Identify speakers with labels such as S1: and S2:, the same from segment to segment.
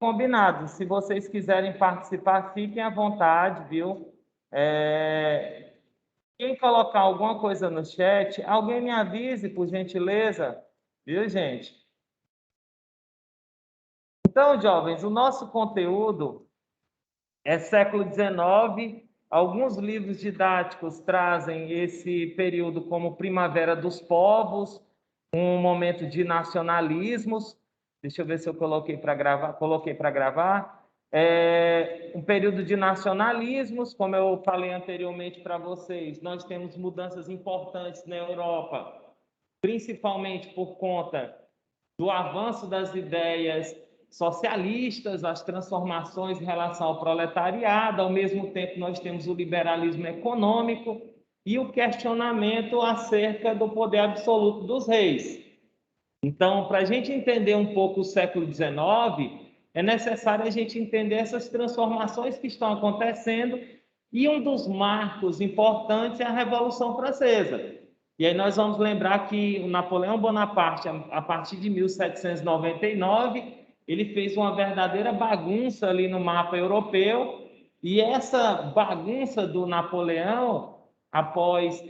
S1: Combinado. Se vocês quiserem participar, fiquem à vontade, viu? Quem colocar alguma coisa no chat, alguém me avise, por gentileza, viu, gente? Então, jovens, o nosso conteúdo é século XIX. Alguns livros didáticos trazem esse período como Primavera dos Povos, um momento de nacionalismos. Deixa eu ver se eu coloquei para gravar. Coloquei para gravar. Um período de nacionalismos, como eu falei anteriormente para vocês, nós temos mudanças importantes na Europa, principalmente por conta do avanço das ideias socialistas, as transformações em relação ao proletariado. Ao mesmo tempo, nós temos o liberalismo econômico e o questionamento acerca do poder absoluto dos reis. Então, para a gente entender um pouco o século XIX, é necessário a gente entender essas transformações que estão acontecendo, e um dos marcos importantes é a Revolução Francesa. E aí nós vamos lembrar que o Napoleão Bonaparte, a partir de 1799, ele fez uma verdadeira bagunça ali no mapa europeu, e essa bagunça do Napoleão, após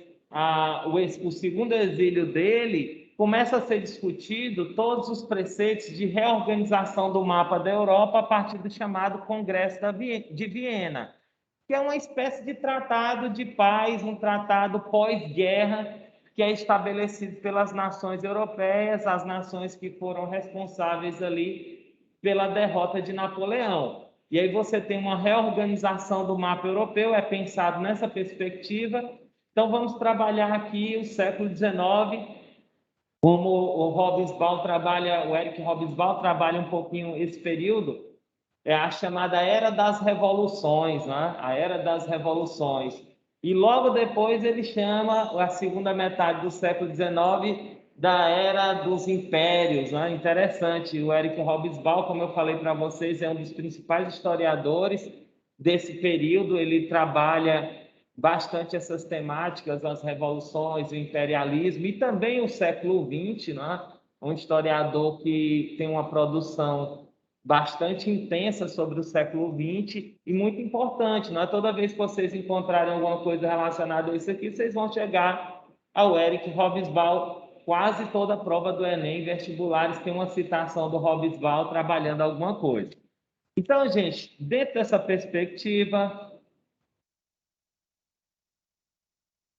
S1: o segundo exílio dele, começa a ser discutido todos os preceitos de reorganização do mapa da Europa a partir do chamado Congresso de Viena, que é uma espécie de tratado de paz, um tratado pós-guerra, que é estabelecido pelas nações europeias, as nações que foram responsáveis ali pela derrota de Napoleão. E aí você tem uma reorganização do mapa europeu, é pensado nessa perspectiva. Então vamos trabalhar aqui o século XIX, como o Eric Hobsbawm trabalha um pouquinho esse período, é a chamada Era das Revoluções, né? A Era das Revoluções. E logo depois ele chama a segunda metade do século XIX da Era dos Impérios, né? Interessante, o Eric Hobsbawm, como eu falei para vocês, é um dos principais historiadores desse período. Ele trabalha bastante essas temáticas, as revoluções, o imperialismo e também o século XX, né? Um historiador que tem uma produção bastante intensa sobre o século XX e muito importante. Não é toda vez que vocês encontrarem alguma coisa relacionada a isso aqui, vocês vão chegar ao Eric Hobsbawm. Quase toda a prova do Enem, vestibulares, tem uma citação do Hobsbawm trabalhando alguma coisa. Então, gente, dentro dessa perspectiva,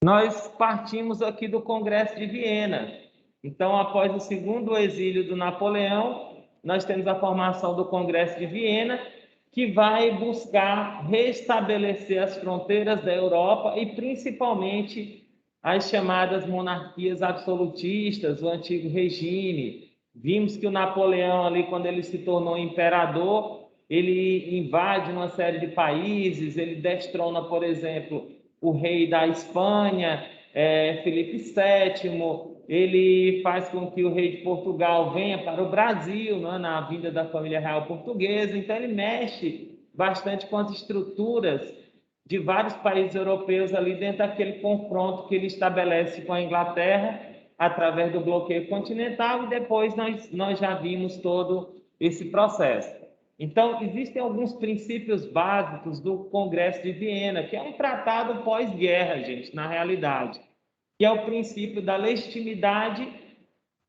S1: nós partimos aqui do Congresso de Viena. Então, após o segundo exílio do Napoleão, nós temos a formação do Congresso de Viena, que vai buscar restabelecer as fronteiras da Europa e principalmente as chamadas monarquias absolutistas, o antigo regime. Vimos que o Napoleão, ali, quando ele se tornou imperador, ele invade uma série de países, ele destrona, por exemplo, o rei da Espanha, Felipe VII, ele faz com que o rei de Portugal venha para o Brasil, né, na vinda da família real portuguesa. Então ele mexe bastante com as estruturas de vários países europeus ali dentro daquele confronto que ele estabelece com a Inglaterra através do bloqueio continental, e depois nós já vimos todo esse processo. Então, existem alguns princípios básicos do Congresso de Viena, que é um tratado pós-guerra, gente, na realidade, que é o princípio da legitimidade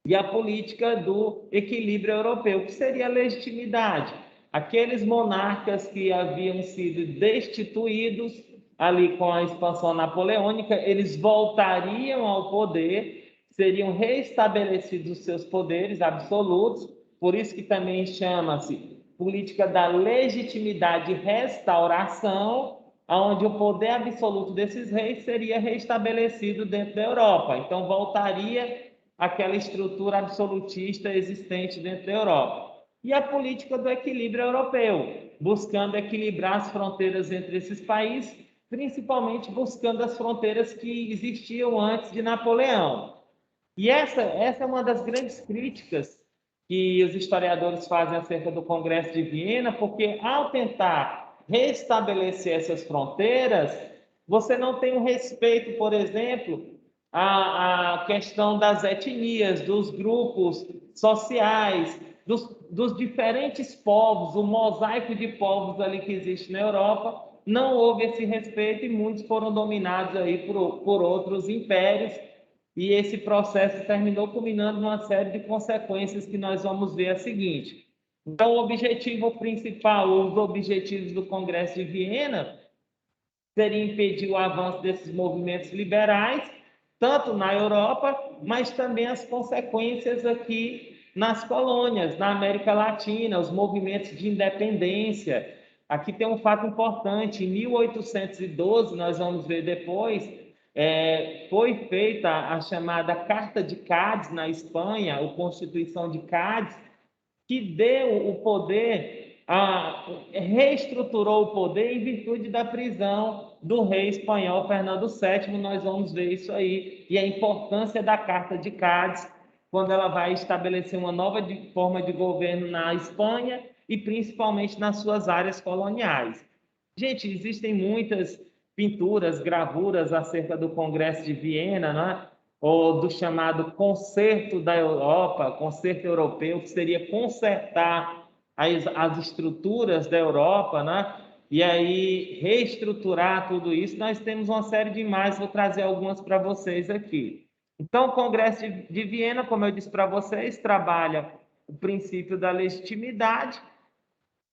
S1: e a política do equilíbrio europeu. O que seria a legitimidade? Aqueles monarcas que haviam sido destituídos ali com a expansão napoleônica, eles voltariam ao poder, seriam restabelecidos os seus poderes absolutos, por isso que também chama-se política da legitimidade e restauração, onde o poder absoluto desses reis seria restabelecido dentro da Europa. Então, voltaria aquela estrutura absolutista existente dentro da Europa. E a política do equilíbrio europeu, buscando equilibrar as fronteiras entre esses países, principalmente buscando as fronteiras que existiam antes de Napoleão. E essa é uma das grandes críticas que os historiadores fazem acerca do Congresso de Viena, porque ao tentar restabelecer essas fronteiras, você não tem um respeito, por exemplo, à questão das etnias, dos grupos sociais, dos diferentes povos, o mosaico de povos ali que existe na Europa, não houve esse respeito e muitos foram dominados aí por outros impérios, e esse processo terminou culminando numa série de consequências que nós vamos ver a seguinte. Então, o objetivo principal, os objetivos do Congresso de Viena, seria impedir o avanço desses movimentos liberais, tanto na Europa, mas também as consequências aqui nas colônias, na América Latina, os movimentos de independência. Aqui tem um fato importante: em 1812, nós vamos ver depois, foi feita a chamada Carta de Cádiz na Espanha, a Constituição de Cádiz, que deu o poder, reestruturou o poder em virtude da prisão do rei espanhol Fernando VII. Nós vamos ver isso aí, e a importância da Carta de Cádiz, quando ela vai estabelecer uma nova forma de governo na Espanha e principalmente nas suas áreas coloniais. Gente, existem muitas pinturas, gravuras acerca do Congresso de Viena, né? Ou do chamado Concerto da Europa, Concerto Europeu, que seria consertar as estruturas da Europa, né? E aí reestruturar tudo isso. Nós temos uma série de imagens, vou trazer algumas para vocês aqui. Então, o Congresso de Viena, como eu disse para vocês, trabalha o princípio da legitimidade,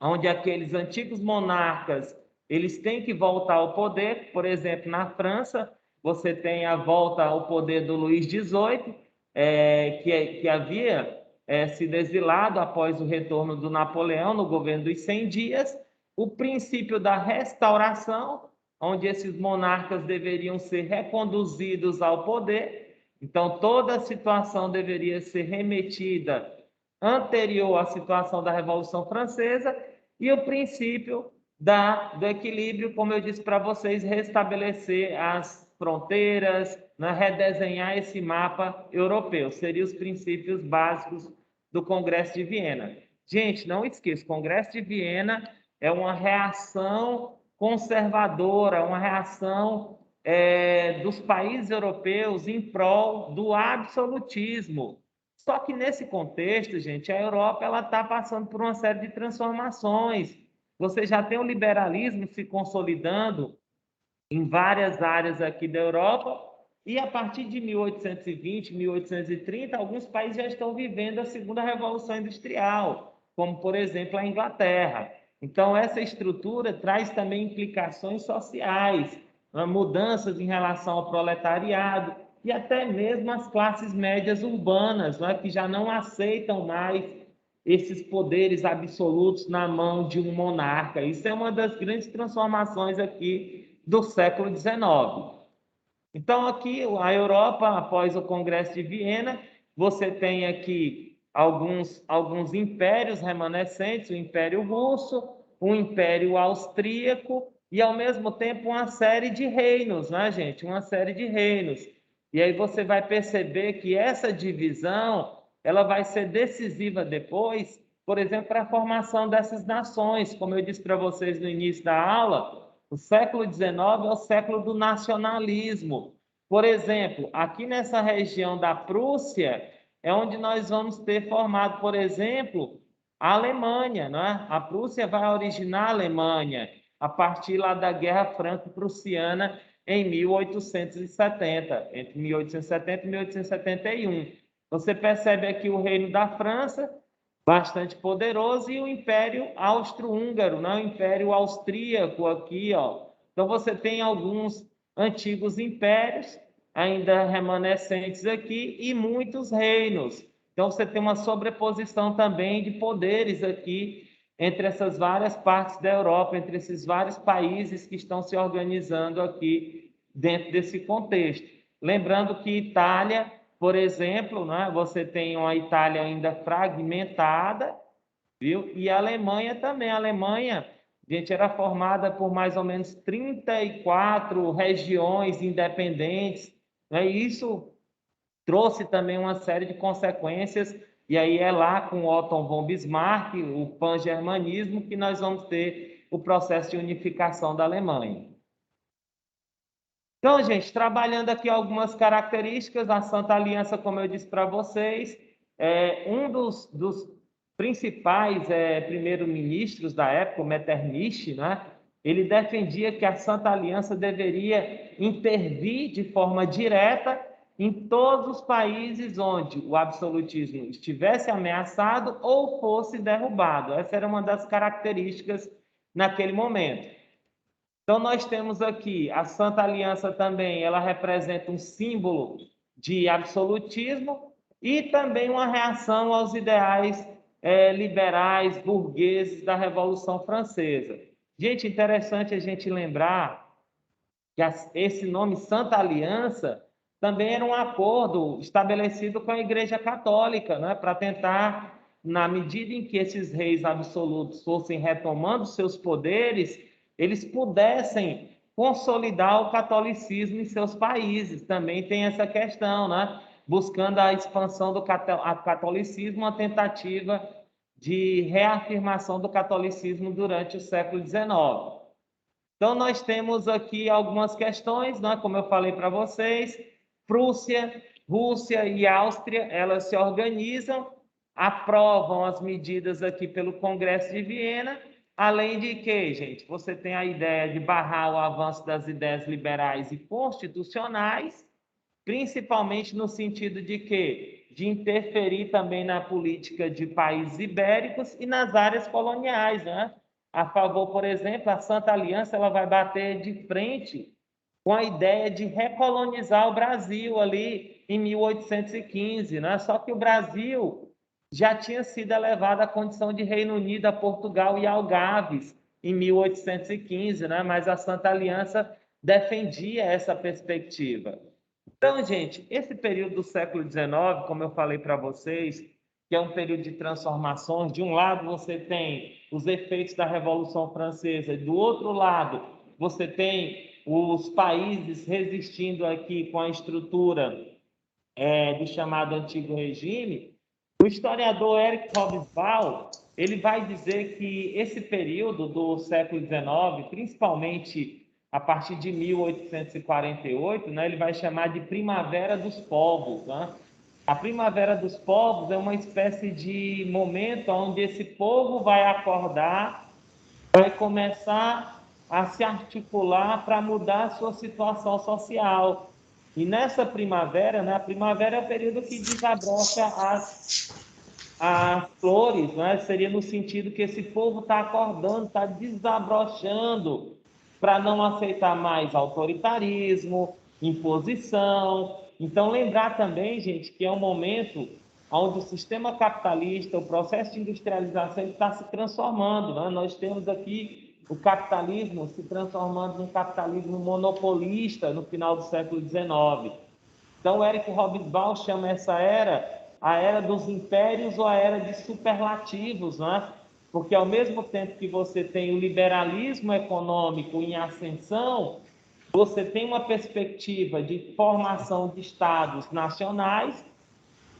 S1: onde aqueles antigos monarcas eles têm que voltar ao poder. Por exemplo, na França, você tem a volta ao poder do Luís XVIII, que havia sido exilado após o retorno do Napoleão no governo dos 100 dias, o princípio da restauração, onde esses monarcas deveriam ser reconduzidos ao poder. Então, toda a situação deveria ser remetida anterior à situação da Revolução Francesa, e o princípio do equilíbrio, como eu disse para vocês, restabelecer as fronteiras, né, redesenhar esse mapa europeu. Seriam os princípios básicos do Congresso de Viena. Gente, não esqueça, o Congresso de Viena é uma reação conservadora, uma reação dos países europeus em prol do absolutismo. Só que nesse contexto, gente, a Europa ela está passando por uma série de transformações. Você já tem o liberalismo se consolidando em várias áreas aqui da Europa, e a partir de 1820, 1830, alguns países já estão vivendo a segunda revolução industrial, como, por exemplo, a Inglaterra. Então, essa estrutura traz também implicações sociais, mudanças em relação ao proletariado e até mesmo as classes médias urbanas, que já não aceitam mais esses poderes absolutos na mão de um monarca. Isso é uma das grandes transformações aqui do século XIX. Então, aqui, a Europa, após o Congresso de Viena, você tem aqui alguns impérios remanescentes: o Império Russo, o Império Austríaco e, ao mesmo tempo, uma série de reinos, né, gente? Uma série de reinos. E aí você vai perceber que essa divisão ela vai ser decisiva depois, por exemplo, para a formação dessas nações. Como eu disse para vocês no início da aula, o século XIX é o século do nacionalismo. Por exemplo, aqui nessa região da Prússia, é onde nós vamos ter formado, por exemplo, a Alemanha, não é? A Prússia vai originar a Alemanha a partir lá da Guerra Franco-Prussiana em 1870, entre 1870 e 1871. Você percebe aqui o Reino da França, bastante poderoso, e o Império Austro-Húngaro, né? O Império Austríaco aqui, ó. Então você tem alguns antigos impérios ainda remanescentes aqui e muitos reinos. Então você tem uma sobreposição também de poderes aqui entre essas várias partes da Europa, entre esses vários países que estão se organizando aqui dentro desse contexto. Lembrando que Itália, por exemplo, né, você tem uma Itália ainda fragmentada, viu? E a Alemanha também. A Alemanha, gente, era formada por mais ou menos 34 regiões independentes, né? E isso trouxe também uma série de consequências, e aí é lá com Otto von Bismarck, o pan-germanismo, que nós vamos ter o processo de unificação da Alemanha. Então, gente, trabalhando aqui algumas características, a Santa Aliança, como eu disse para vocês, um dos principais primeiros-ministros da época, o Metternich, né? Ele defendia que a Santa Aliança deveria intervir de forma direta em todos os países onde o absolutismo estivesse ameaçado ou fosse derrubado. Essa era uma das características naquele momento. Então, nós temos aqui a Santa Aliança também, ela representa um símbolo de absolutismo e também uma reação aos ideais liberais, burgueses da Revolução Francesa. Gente, interessante a gente lembrar que esse nome Santa Aliança também era um acordo estabelecido com a Igreja Católica, né, para tentar, na medida em que esses reis absolutos fossem retomando seus poderes, eles pudessem consolidar o catolicismo em seus países. Também tem essa questão, né? Buscando a expansão do catolicismo, uma tentativa de reafirmação do catolicismo durante o século XIX. Então, nós temos aqui algumas questões, né? Como eu falei para vocês, Prússia, Rússia e Áustria, elas se organizam, aprovam as medidas aqui pelo Congresso de Viena, além de que, gente, você tem a ideia de barrar o avanço das ideias liberais e constitucionais, principalmente no sentido de quê? De interferir também na política de países ibéricos e nas áreas coloniais, né? A favor, por exemplo, a Santa Aliança ela vai bater de frente com a ideia de recolonizar o Brasil ali em 1815, né? Só que o Brasil já tinha sido elevado à condição de Reino Unido, a Portugal e Algarves em 1815, né? Mas a Santa Aliança defendia essa perspectiva. Então, gente, esse período do século XIX, como eu falei para vocês, que é um período de transformações, de um lado você tem os efeitos da Revolução Francesa, e do outro lado você tem os países resistindo aqui com a estrutura do chamado Antigo Regime. O historiador Eric Hobsbawm, ele vai dizer que esse período do século XIX, principalmente a partir de 1848, né, ele vai chamar de Primavera dos Povos, né? A Primavera dos Povos é uma espécie de momento onde esse povo vai acordar, vai começar a se articular para mudar a sua situação social. E nessa primavera, né, a primavera é o período que desabrocha as flores, né? Seria no sentido que esse povo está acordando, está desabrochando para não aceitar mais autoritarismo, imposição. Então, lembrar também, gente, que é um momento onde o sistema capitalista, o processo de industrialização, está se transformando, né? Nós temos aqui o capitalismo se transformando num capitalismo monopolista no final do século XIX. Então, Eric Hobsbawm chama essa era a era dos impérios ou a era de superlativos, né? Porque ao mesmo tempo que você tem o liberalismo econômico em ascensão, você tem uma perspectiva de formação de estados nacionais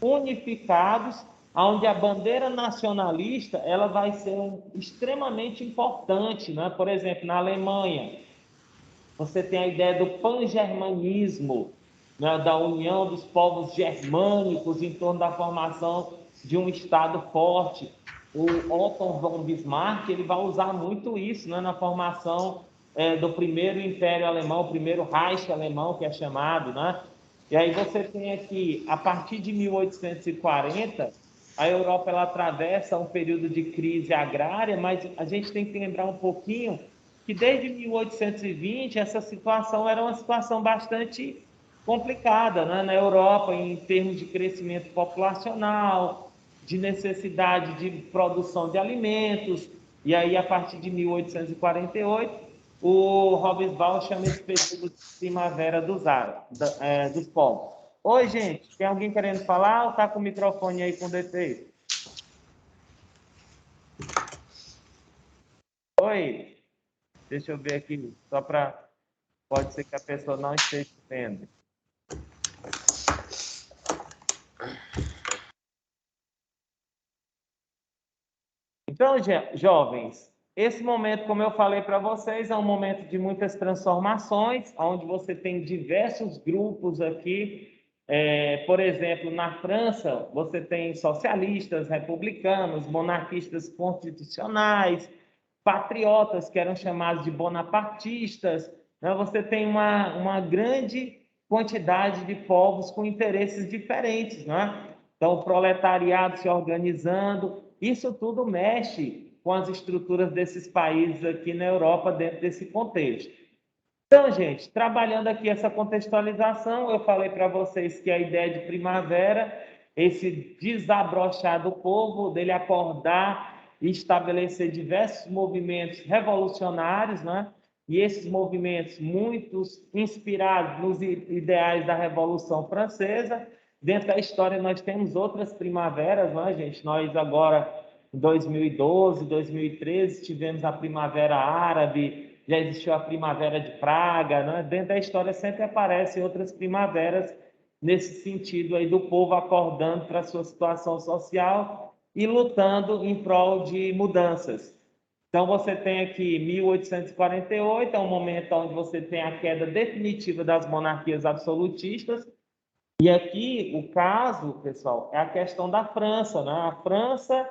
S1: unificados, onde a bandeira nacionalista ela vai ser extremamente importante, né? Por exemplo, na Alemanha, você tem a ideia do pan-germanismo, né, da união dos povos germânicos em torno da formação de um Estado forte. O Otto von Bismarck ele vai usar muito isso, né, na formação do primeiro Império Alemão, o primeiro Reich alemão, que é chamado, né? E aí você tem aqui, a partir de 1840, a Europa ela atravessa um período de crise agrária, mas a gente tem que lembrar um pouquinho que desde 1820 essa situação era uma situação bastante complicada, né? Na Europa, em termos de crescimento populacional, de necessidade de produção de alimentos, e aí a partir de 1848 o Hobsbawm chama esse período de primavera dos árabes, dos povos. Oi, gente, tem alguém querendo falar ou está com o microfone aí com defeito? Oi, deixa eu ver aqui, só para... Pode ser que a pessoa não esteja vendo. Então, jovens, esse momento, como eu falei para vocês, é um momento de muitas transformações, onde você tem diversos grupos aqui Por exemplo, na França, você tem socialistas, republicanos, monarquistas constitucionais, patriotas, que eram chamados de bonapartistas, né? Você tem uma grande quantidade de povos com interesses diferentes, né? Então, o proletariado se organizando, isso tudo mexe com as estruturas desses países aqui na Europa dentro desse contexto. Então, gente, trabalhando aqui essa contextualização, eu falei para vocês que a ideia de primavera, esse desabrochar do povo, dele acordar e estabelecer diversos movimentos revolucionários, né? E esses movimentos, muitos inspirados nos ideais da Revolução Francesa. Dentro da história, nós temos outras primaveras, né, gente? Nós agora, em 2012, 2013, tivemos a Primavera Árabe, já existiu a Primavera de Praga, né? Dentro da história sempre aparecem outras primaveras nesse sentido aí do povo acordando para a sua situação social e lutando em prol de mudanças. Então, você tem aqui 1848, é um momento onde você tem a queda definitiva das monarquias absolutistas. E aqui, o caso, pessoal, é a questão da França, né? A França,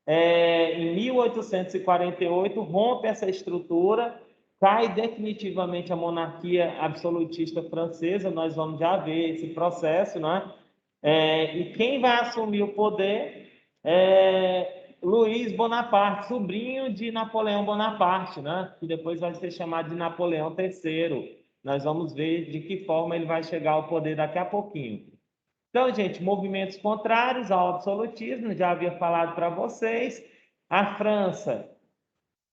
S1: em 1848, rompe essa estrutura, cai definitivamente a monarquia absolutista francesa, nós vamos já ver esse processo, né? E quem vai assumir o poder é Luiz Bonaparte, sobrinho de Napoleão Bonaparte, né? Que depois vai ser chamado de Napoleão III. Nós vamos ver de que forma ele vai chegar ao poder daqui a pouquinho. Então, gente, movimentos contrários ao absolutismo, já havia falado para vocês. A França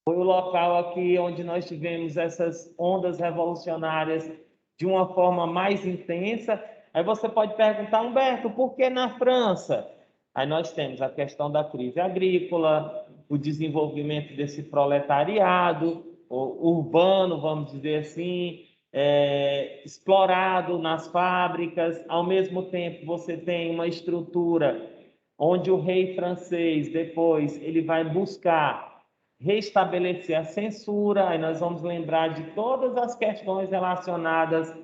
S1: foi o local aqui onde nós tivemos essas ondas revolucionárias de uma forma mais intensa. Aí você pode perguntar, Humberto, por que na França? Aí nós temos a questão da crise agrícola, o desenvolvimento desse proletariado urbano, vamos dizer assim, explorado nas fábricas. Ao mesmo tempo, você tem uma estrutura onde o rei francês, depois, ele vai buscar restabelecer a censura. Aí nós vamos lembrar de todas as questões relacionadas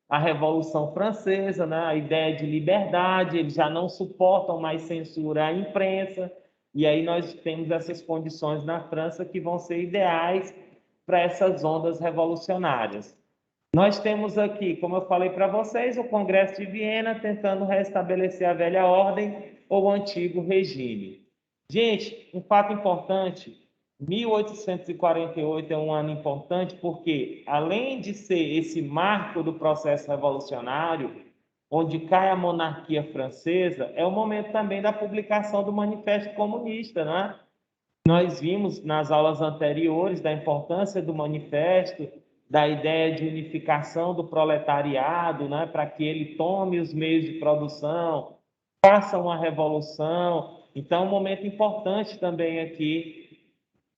S1: à Revolução Francesa, né? A ideia de liberdade, eles já não suportam mais censura à imprensa, e aí nós temos essas condições na França que vão ser ideais para essas ondas revolucionárias. Nós temos aqui, como eu falei para vocês, o Congresso de Viena tentando restabelecer a velha ordem ou o antigo regime. Gente, um fato importante, 1848 é um ano importante porque, além de ser esse marco do processo revolucionário, onde cai a monarquia francesa, é o momento também da publicação do Manifesto Comunista, né? Nós vimos nas aulas anteriores da importância do manifesto, da ideia de unificação do proletariado, né, para que ele tome os meios de produção, faça uma revolução. Então, um momento importante também aqui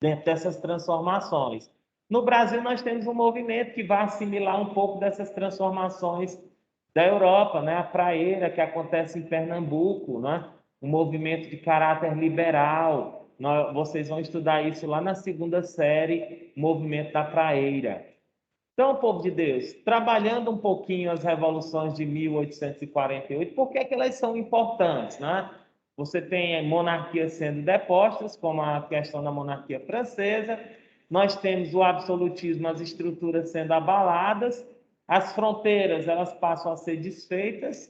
S1: dentro dessas transformações. No Brasil, nós temos um movimento que vai assimilar um pouco dessas transformações da Europa, né? A praeira que acontece em Pernambuco, né? Um movimento de caráter liberal. Vocês vão estudar isso lá na segunda série, movimento da praeira. Então, povo de Deus, trabalhando um pouquinho as revoluções de 1848, por que é que elas são importantes, né? Você tem monarquias sendo depostas, como a questão da monarquia francesa, nós temos o absolutismo, as estruturas sendo abaladas, as fronteiras elas passam a ser desfeitas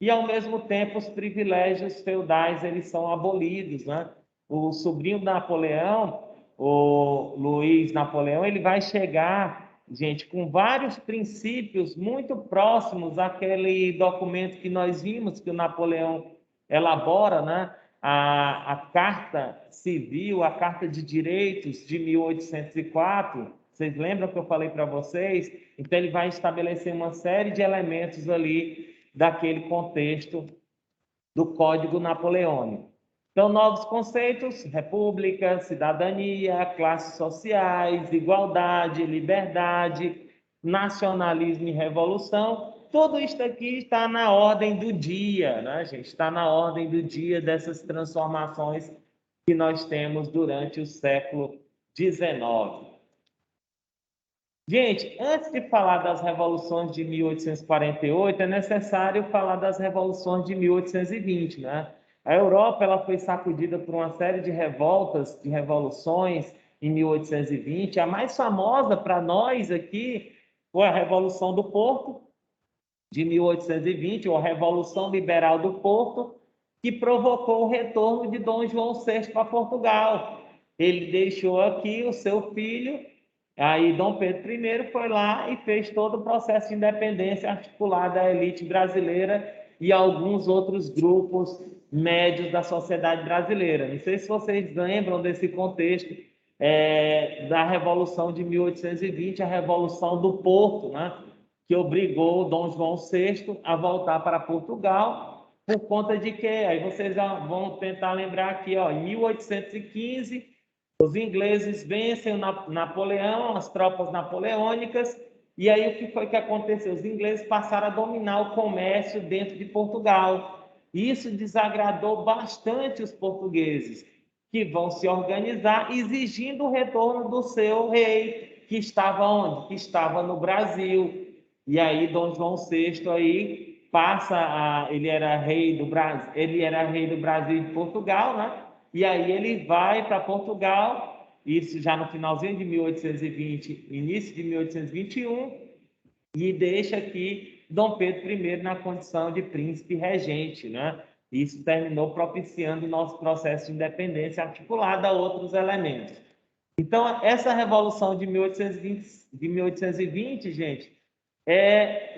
S1: e, ao mesmo tempo, os privilégios feudais eles são abolidos, né? O sobrinho de Napoleão, o Luiz Napoleão, ele vai chegar, gente, com vários princípios muito próximos àquele documento que nós vimos que o Napoleão elabora, né? A Carta Civil, a Carta de Direitos de 1804. Vocês lembram que eu falei para vocês? Então, ele vai estabelecer uma série de elementos ali daquele contexto do Código Napoleônico. Então, novos conceitos: república, cidadania, classes sociais, igualdade, liberdade, nacionalismo e revolução. Tudo isso aqui está na ordem do dia, né, gente? Está na ordem do dia dessas transformações que nós temos durante o século XIX. Gente, antes de falar das revoluções de 1848, é necessário falar das revoluções de 1820, né? A Europa ela foi sacudida por uma série de revoltas, de revoluções em 1820. A mais famosa para nós aqui foi a Revolução do Porto, de 1820, ou a Revolução Liberal do Porto, que provocou o retorno de Dom João VI para Portugal. Ele deixou aqui o seu filho, aí Dom Pedro I foi lá e fez todo o processo de independência articulado à elite brasileira e alguns outros grupos médios da sociedade brasileira. Não sei se vocês lembram desse contexto da Revolução de 1820, a Revolução do Porto, né? Que obrigou Dom João VI a voltar para Portugal, por conta de que, aí vocês vão tentar lembrar aqui, ó, em 1815, os ingleses vencem o Napoleão, as tropas napoleônicas, e aí o que foi que aconteceu? Os ingleses passaram a dominar o comércio dentro de Portugal. Isso desagradou bastante os portugueses, que vão se organizar exigindo o retorno do seu rei, que estava onde? Que estava no Brasil. E aí Dom João VI aí passa ele era rei do Brasil, ele era rei do Brasil e de Portugal, né? E aí ele vai para Portugal, isso já no finalzinho de 1820, início de 1821, e deixa aqui Dom Pedro I na condição de príncipe regente, né? Isso terminou propiciando o nosso processo de independência articulado a outros elementos. Então, essa revolução de 1820, gente, é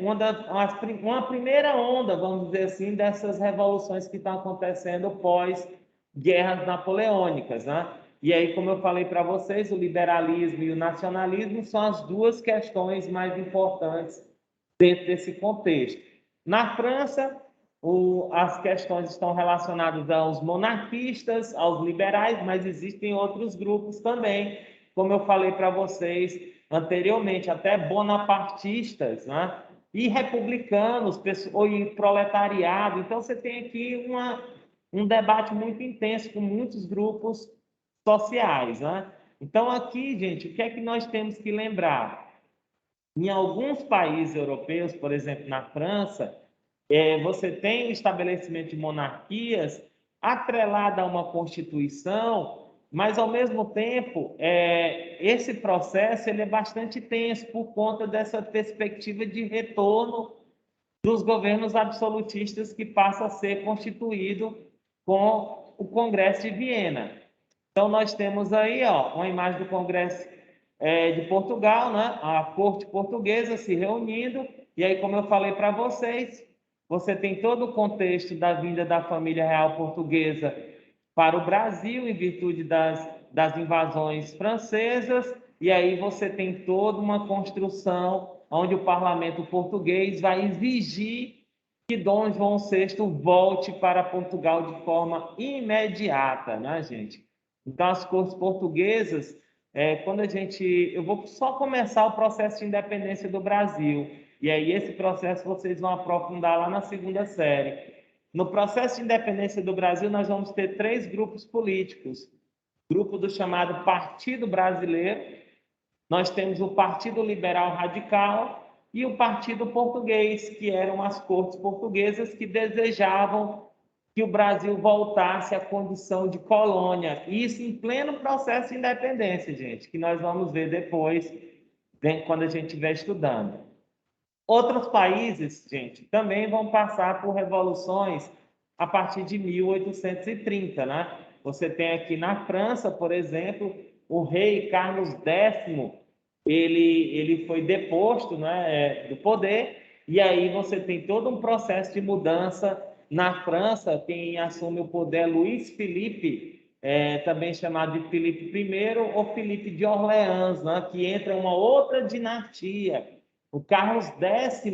S1: uma primeira onda, vamos dizer assim, dessas revoluções que estão acontecendo pós-guerras napoleônicas, né? E aí, como eu falei para vocês, o liberalismo e o nacionalismo são as duas questões mais importantes dentro desse contexto. Na França, as questões estão relacionadas aos monarquistas, aos liberais, mas existem outros grupos também, como eu falei para vocês anteriormente, até bonapartistas, né? E republicanos, e proletariado. Então, você tem aqui um debate muito intenso com muitos grupos sociais, né? Então, aqui, gente, o que é que nós temos que lembrar? Em alguns países europeus, por exemplo, na França, você tem o estabelecimento de monarquias atrelada a uma constituição, mas ao mesmo tempo esse processo ele é bastante tenso por conta dessa perspectiva de retorno dos governos absolutistas que passa a ser constituído com o Congresso de Viena. Então nós temos aí uma imagem do Congresso de Portugal, né? A corte portuguesa se reunindo, e aí, como eu falei para vocês, você tem todo o contexto da vinda da família real portuguesa para o Brasil, em virtude das invasões francesas, e aí você tem toda uma construção onde o parlamento português vai exigir que Dom João VI volte para Portugal de forma imediata, né, gente? Então, as cortes portuguesas, quando eu vou só começar o processo de independência do Brasil, e aí esse processo vocês vão aprofundar lá na segunda série. No processo de independência do Brasil, nós vamos ter três grupos políticos. Grupo do chamado Partido Brasileiro, nós temos o Partido Liberal Radical e o Partido Português, que eram as cortes portuguesas que desejavam que o Brasil voltasse à condição de colônia. Isso em pleno processo de independência, gente, que nós vamos ver depois, quando a gente estiver estudando. Outros países, gente, também vão passar por revoluções a partir de 1830, né? Você tem aqui na França, por exemplo, o rei Carlos X, ele foi deposto, né, do poder, e aí você tem todo um processo de mudança na França. Quem assume o poder é Luís Felipe, também chamado de Felipe I ou Felipe de Orleans, né, que entra uma outra dinastia. O Carlos X,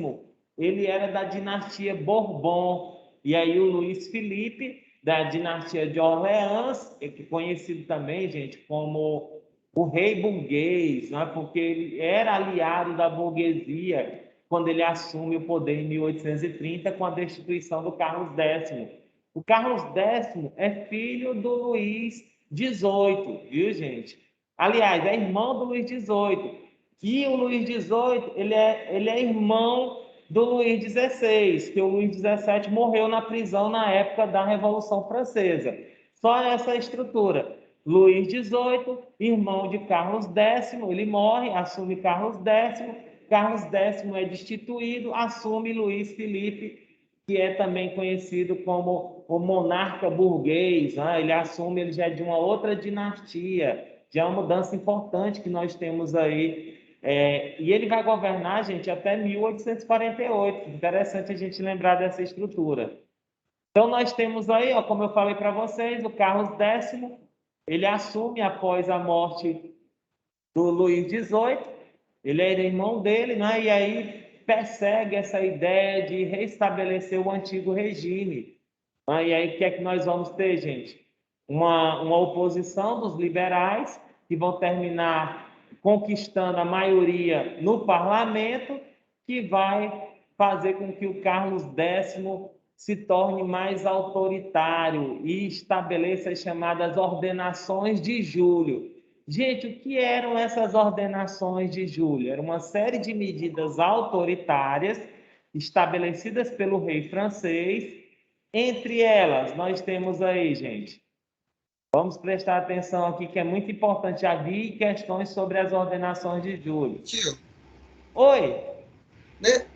S1: ele era da dinastia Bourbon, e aí o Luís Felipe, da dinastia de Orleans, que é conhecido também, gente, como o rei burguês, né? Porque ele era aliado da burguesia quando ele assume o poder em 1830 com a destituição do Carlos X. O Carlos X é filho do Luís XVIII, viu, gente? Aliás, é irmão do Luís XVIII. E o Luís XVIII, ele é irmão do Luís XVI, que o Luís XVII morreu na prisão na época da Revolução Francesa. Só essa estrutura. Luís XVIII, irmão de Carlos X, ele morre, assume Carlos X, Carlos X é destituído, assume Luís Felipe, que é também conhecido como o monarca burguês, né? Ele assume, ele já é de uma outra dinastia, já é uma mudança importante que nós temos aí. E ele vai governar, gente, até 1848. Interessante a gente lembrar dessa estrutura. Então, nós temos aí, ó, como eu falei para vocês, o Carlos X, ele assume após a morte do Luís XVIII, ele era irmão dele, né? E aí persegue essa ideia de restabelecer o antigo regime. Né? E aí o que é que nós vamos ter, gente? Uma oposição dos liberais, que vão terminar conquistando a maioria no parlamento, que vai fazer com que o Carlos X se torne mais autoritário e estabeleça as chamadas ordenações de Júlio. Gente, o que eram essas ordenações de Júlio? Era uma série de medidas autoritárias estabelecidas pelo rei francês. Entre elas, nós temos aí, gente, vamos prestar atenção aqui que é muito importante. Havia questões sobre as ordenações de Júlio.
S2: Tio,
S1: Oi,
S2: né?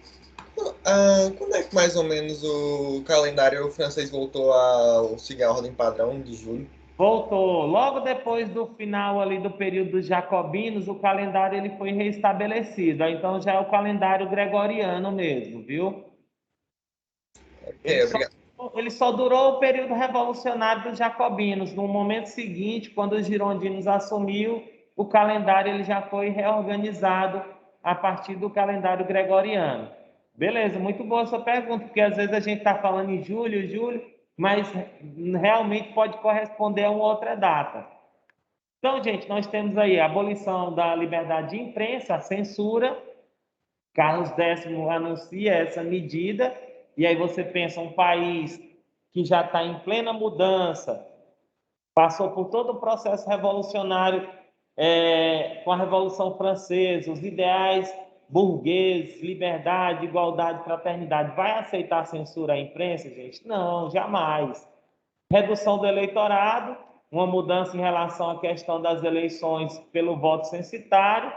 S2: Quando é que mais ou menos o calendário francês voltou a seguir a ordem padrão de julho?
S1: voltou. Logo depois do final ali do período dos jacobinos, o calendário ele foi restabelecido. Então já é o calendário gregoriano mesmo, viu?
S2: Ok,
S1: Ele só,
S2: obrigado.
S1: ele só durou o período revolucionário dos jacobinos. No momento seguinte, quando os girondinos assumiu, o calendário ele já foi reorganizado a partir do calendário gregoriano. Beleza, muito boa a sua pergunta, porque às vezes a gente está falando em julho, mas realmente pode corresponder a uma outra data. Então, gente, nós temos aí a abolição da liberdade de imprensa, a censura. Carlos X anuncia essa medida, e aí você pensa um país que já está em plena mudança, passou por todo o processo revolucionário com a Revolução Francesa, os ideais burgueses, liberdade, igualdade, fraternidade, vai aceitar a censura à imprensa, gente? Não, jamais. Redução do eleitorado, uma mudança em relação à questão das eleições pelo voto censitário.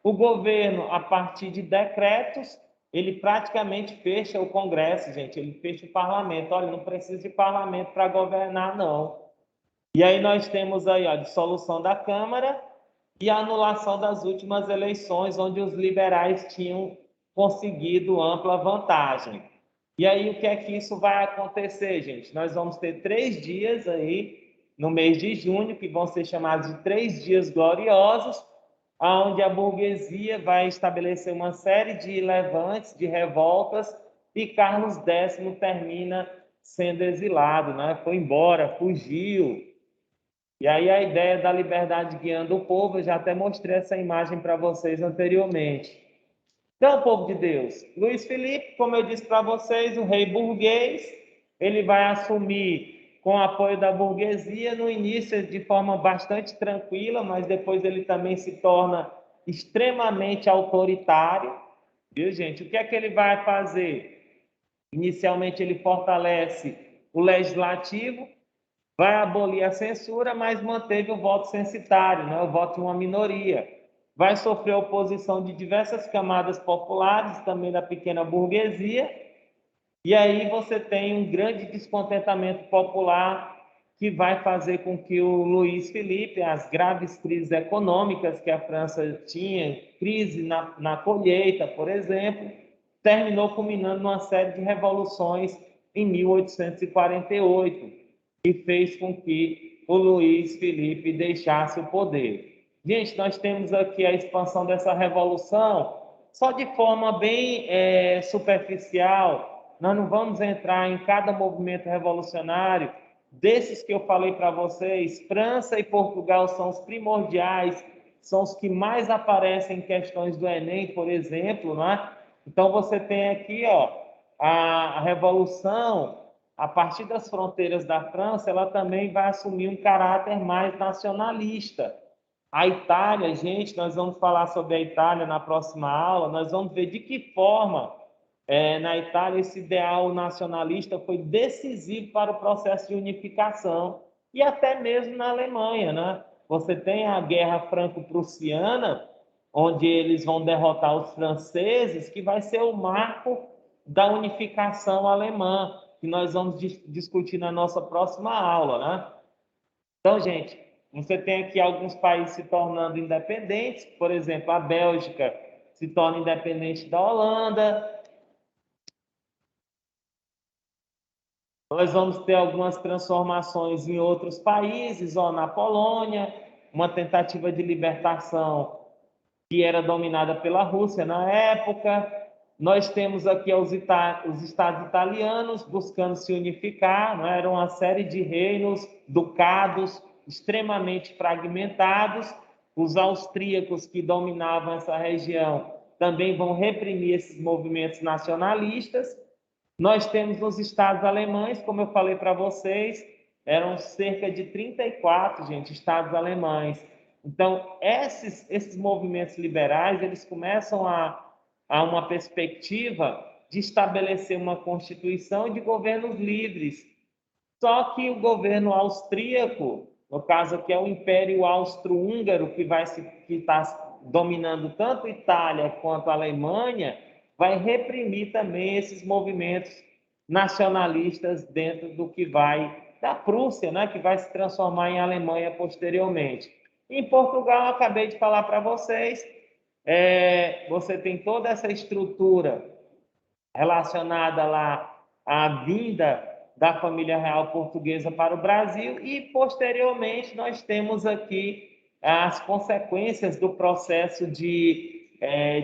S1: O governo, a partir de decretos, ele praticamente fecha o Congresso, gente, ele fecha o parlamento. Olha, não precisa de parlamento para governar, não. E aí nós temos aí a dissolução da Câmara e a anulação das últimas eleições, onde os liberais tinham conseguido ampla vantagem. E aí o que é que isso vai acontecer, gente? Nós vamos ter 3 dias aí no mês de junho, que vão ser chamados de 3 dias gloriosos, onde a burguesia vai estabelecer uma série de levantes, de revoltas, e Carlos X termina sendo exilado, né? Foi embora, fugiu. E aí a ideia da liberdade guiando o povo, eu já até mostrei essa imagem para vocês anteriormente. Então, povo de Deus, Luiz Felipe, como eu disse para vocês, o rei burguês, ele vai assumir com o apoio da burguesia, no início de forma bastante tranquila, mas depois ele também se torna extremamente autoritário, viu, gente? O que é que ele vai fazer? Inicialmente, ele fortalece o legislativo, vai abolir a censura, mas manteve o voto censitário, né? O voto de uma minoria. Vai sofrer oposição de diversas camadas populares, também da pequena burguesia, e aí você tem um grande descontentamento popular que vai fazer com que o Luiz Felipe, as graves crises econômicas que a França tinha, crise na colheita, por exemplo, terminou culminando numa série de revoluções em 1848, que fez com que o Luiz Felipe deixasse o poder. Gente, nós temos aqui a expansão dessa revolução só de forma bem superficial. Nós não vamos entrar em cada movimento revolucionário. Desses que eu falei para vocês, França e Portugal são os primordiais, são os que mais aparecem em questões do Enem, por exemplo, né? Então você tem aqui, ó, a revolução a partir das fronteiras da França, ela também vai assumir um caráter mais nacionalista. A Itália, gente, nós vamos falar sobre a Itália na próxima aula, nós vamos ver de que forma, na Itália, esse ideal nacionalista foi decisivo para o processo de unificação, e até mesmo na Alemanha, né? Você tem a Guerra Franco-Prussiana, onde eles vão derrotar os franceses, que vai ser o marco da unificação alemã, que nós vamos discutir na nossa próxima aula, né? Então, gente, você tem aqui alguns países se tornando independentes, por exemplo, a Bélgica se torna independente da Holanda. Nós vamos ter algumas transformações em outros países, ó, na Polônia, uma tentativa de libertação que era dominada pela Rússia na época. Nós temos aqui os estados italianos buscando se unificar, não é? Era uma série de reinos, ducados extremamente fragmentados. Os austríacos que dominavam essa região também vão reprimir esses movimentos nacionalistas. Nós temos os estados alemães, como eu falei para vocês, eram cerca de 34, gente, estados alemães. Então, esses movimentos liberais, eles começam a uma perspectiva de estabelecer uma constituição de governos livres. Só que o governo austríaco, no caso aqui é o Império Austro-Húngaro, que está dominando tanto a Itália quanto a Alemanha, vai reprimir também esses movimentos nacionalistas dentro do que vai da Prússia, né, que vai se transformar em Alemanha posteriormente. Em Portugal, acabei de falar para vocês, você tem toda essa estrutura relacionada lá à vinda da família real portuguesa para o Brasil e, posteriormente, nós temos aqui as consequências do processo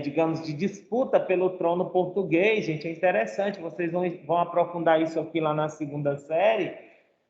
S1: digamos, de disputa pelo trono português. Gente, é interessante, vocês vão aprofundar isso aqui lá na segunda série.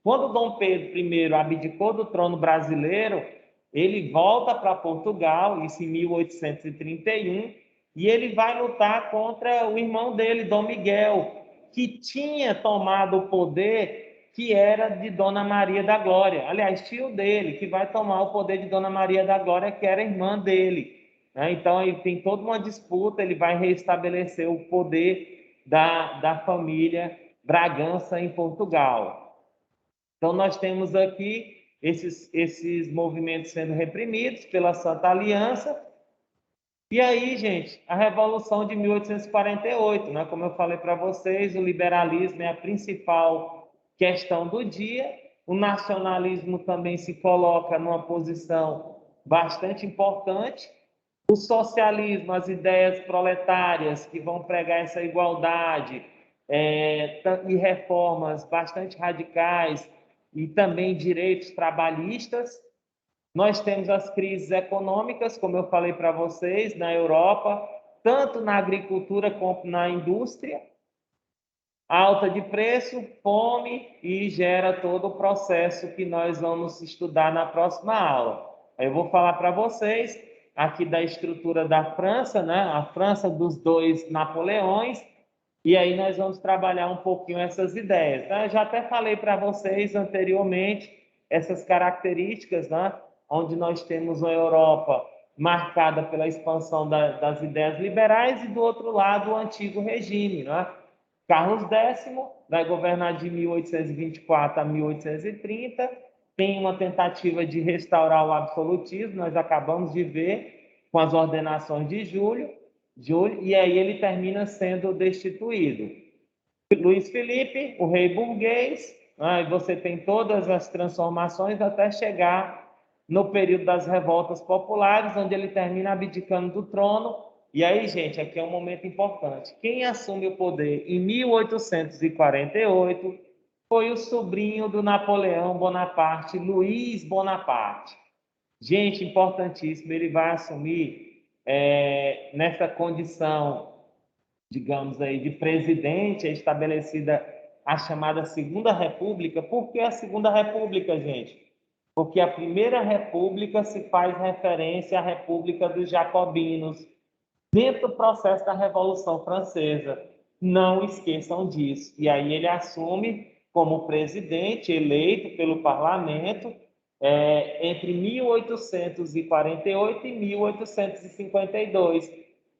S1: Quando Dom Pedro I abdicou do trono brasileiro, ele volta para Portugal, isso em 1831, e ele vai lutar contra o irmão dele, Dom Miguel, que tinha tomado o poder que era de Dona Maria da Glória. Aliás, tio dele, que vai tomar o poder de Dona Maria da Glória, que era irmã dele. Então, ele tem toda uma disputa, ele vai restabelecer o poder da família Bragança em Portugal. Então, nós temos aqui esses movimentos sendo reprimidos pela Santa Aliança. E aí, gente, a Revolução de 1848, né? Como eu falei para vocês, o liberalismo é a principal questão do dia. O nacionalismo também se coloca numa posição bastante importante. O socialismo, as ideias proletárias que vão pregar essa igualdade e reformas bastante radicais e também direitos trabalhistas. Nós temos as crises econômicas, como eu falei para vocês, na Europa, tanto na agricultura como na indústria, alta de preço, fome, e gera todo o processo que nós vamos estudar na próxima aula. Eu vou falar para vocês aqui da estrutura da França, né? A França dos dois Napoleões, e aí nós vamos trabalhar um pouquinho essas ideias. Né? Eu já até falei para vocês anteriormente essas características, né? Onde nós temos uma Europa marcada pela expansão das ideias liberais e, do outro lado, o antigo regime. Né? Carlos X vai governar de 1824 a 1830, tem uma tentativa de restaurar o absolutismo, nós acabamos de ver com as ordenações de Júlio, e aí ele termina sendo destituído. Luiz Felipe, o rei burguês, e você tem todas as transformações até chegar no período das revoltas populares, onde ele termina abdicando do trono. E aí, gente, aqui é um momento importante. Quem assume o poder em 1848 foi o sobrinho do Napoleão Bonaparte, Luiz Bonaparte. Gente, importantíssimo, ele vai assumir nessa condição, digamos aí, de presidente, estabelecida a chamada Segunda República. Por que a Segunda República, gente? Porque a Primeira República se faz referência à República dos Jacobinos, dentro do processo da Revolução Francesa. Não esqueçam disso. E aí ele assume como presidente eleito pelo parlamento, entre 1848 e 1852.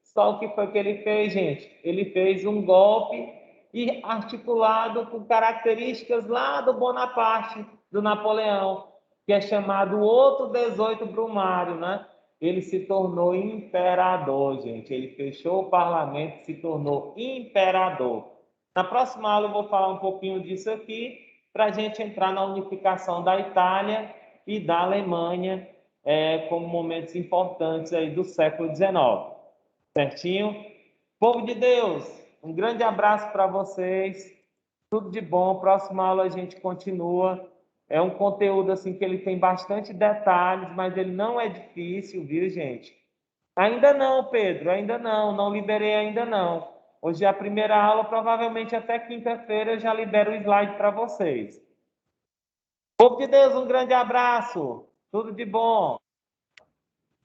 S1: Só o que foi que ele fez, gente? Ele fez um golpe e articulado com características lá do Bonaparte, do Napoleão, que é chamado outro 18 Brumário, né? Ele se tornou imperador, gente. Ele fechou o parlamento e se tornou imperador. Na próxima aula eu vou falar um pouquinho disso aqui, para a gente entrar na unificação da Itália e da Alemanha, como momentos importantes aí do século XIX. Certinho? Povo de Deus, um grande abraço para vocês. Tudo de bom. Próxima aula a gente continua. É um conteúdo assim que ele tem bastante detalhes, mas ele não é difícil, viu, gente? Ainda não, Pedro, ainda não. Não liberei ainda não. Hoje é a primeira aula, provavelmente até quinta-feira eu já libero o slide para vocês. Povo de Deus, um grande abraço. Tudo de bom.